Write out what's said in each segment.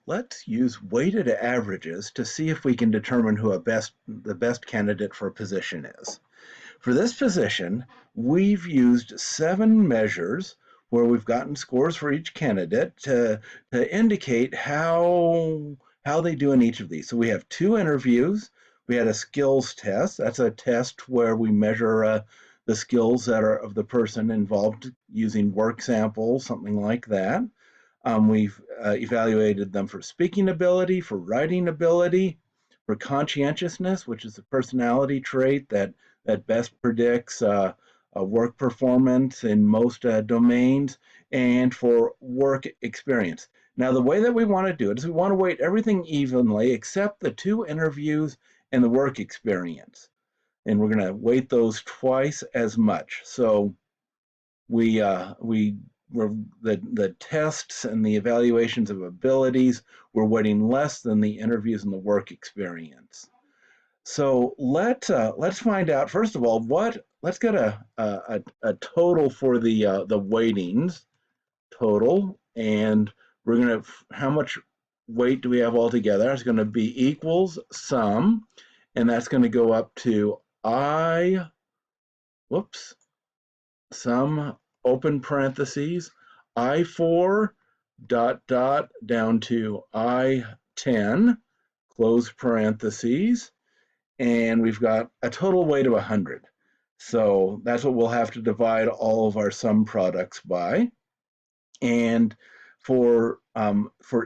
Let's use weighted averages to see if we can determine who the best candidate for a position is. For this position, we've used 7 measures where we've gotten scores for each candidate to indicate how they do in each of these. So we have 2 interviews. We had a skills test. That's a test where we measure the skills that are of the person involved using work samples, something like that. We've evaluated them for speaking ability, for writing ability, for conscientiousness, which is a personality trait that best predicts work performance in most domains, and for work experience. Now, the way that we want to do it is we want to weight everything evenly except the 2 interviews and the work experience. And we're going to weight those twice as much. So the tests and the evaluations of abilities were weighting less than the interviews and the work experience. So let's find out first of all let's get a total for the weightings total, and we're gonna how much weight do we have altogether? It's going to be equals sum, and that's going to go up to sum open parentheses I4 down to I10 close parentheses, and we've got a total weight of 100. So that's what we'll have to divide all of our sum products by. And for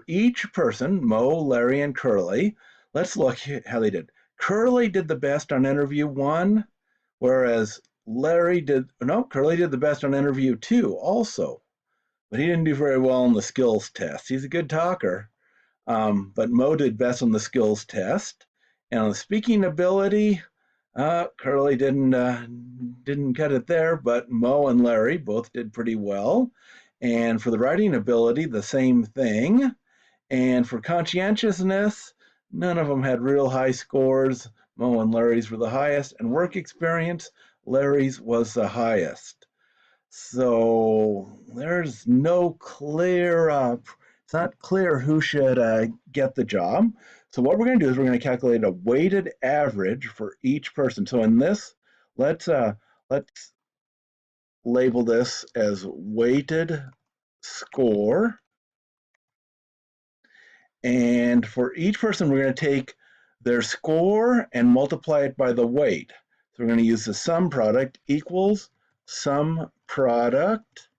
each person, Mo, Larry, and Curly, let's look at how they did. Curly did the best on interview 1, whereas Curly did the best on interview 2 also, but he didn't do very well on the skills test. He's a good talker, but Mo did best on the skills test. And on the speaking ability, Curly didn't cut it there, but Mo and Larry both did pretty well. And for the writing ability, the same thing. And for conscientiousness, none of them had real high scores. Mo and Larry's were the highest. And work experience, Larry's was the highest. So there's no clear, it's not clear who should get the job. So what we're going to do is we're going to calculate a weighted average for each person. So in this, let's label this as weighted score. And for each person, we're going to take their score and multiply it by the weight. So we're going to use the sum product equals sum product,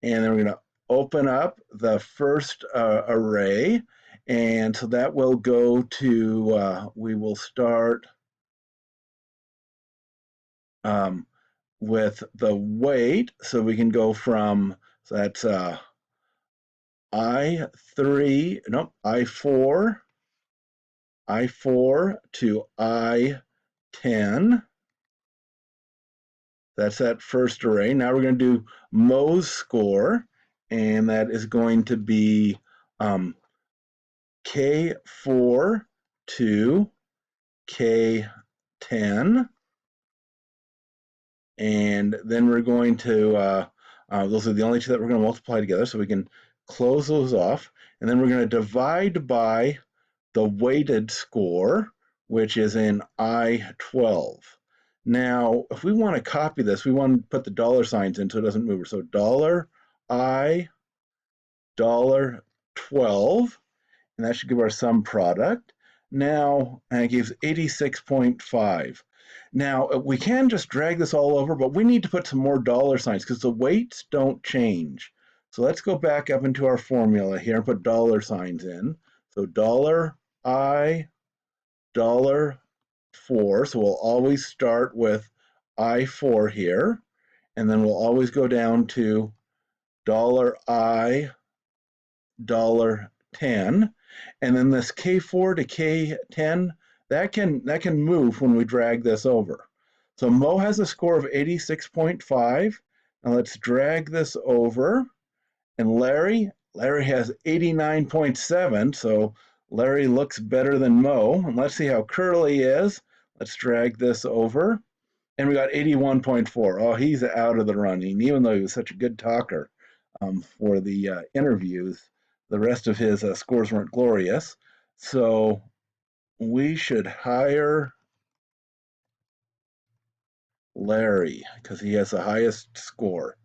and then we're going to open up the first array, and so that will go to, we will start with the weight, so we can go from, so that's I4 to I10. That's that first array. Now we're going to do Mo's score, and that is going to be K4 to K10. And then we're going to, those are the only 2 that we're going to multiply together, so we can close those off. And then we're going to divide by the weighted score, which is in I12. Now, if we want to copy this, we want to put the dollar signs in so it doesn't move. So $I, $12, and that should give our sum product. Now, and it gives 86.5. Now, we can just drag this all over, but we need to put some more dollar signs because the weights don't change. So let's go back up into our formula here and put dollar signs in. So $I, $4. So we'll always start with I4 here, and then we'll always go down to $I, $10. And then this K4 to K10, that can move when we drag this over. So Mo has a score of 86.5. Now let's drag this over. And Larry has 89.7, so Larry looks better than Mo. And let's see how Curly is. Let's drag this over. And we got 81.4. Oh, he's out of the running, even though he was such a good talker for the interviews. The rest of his scores weren't glorious. So we should hire Larry because he has the highest score.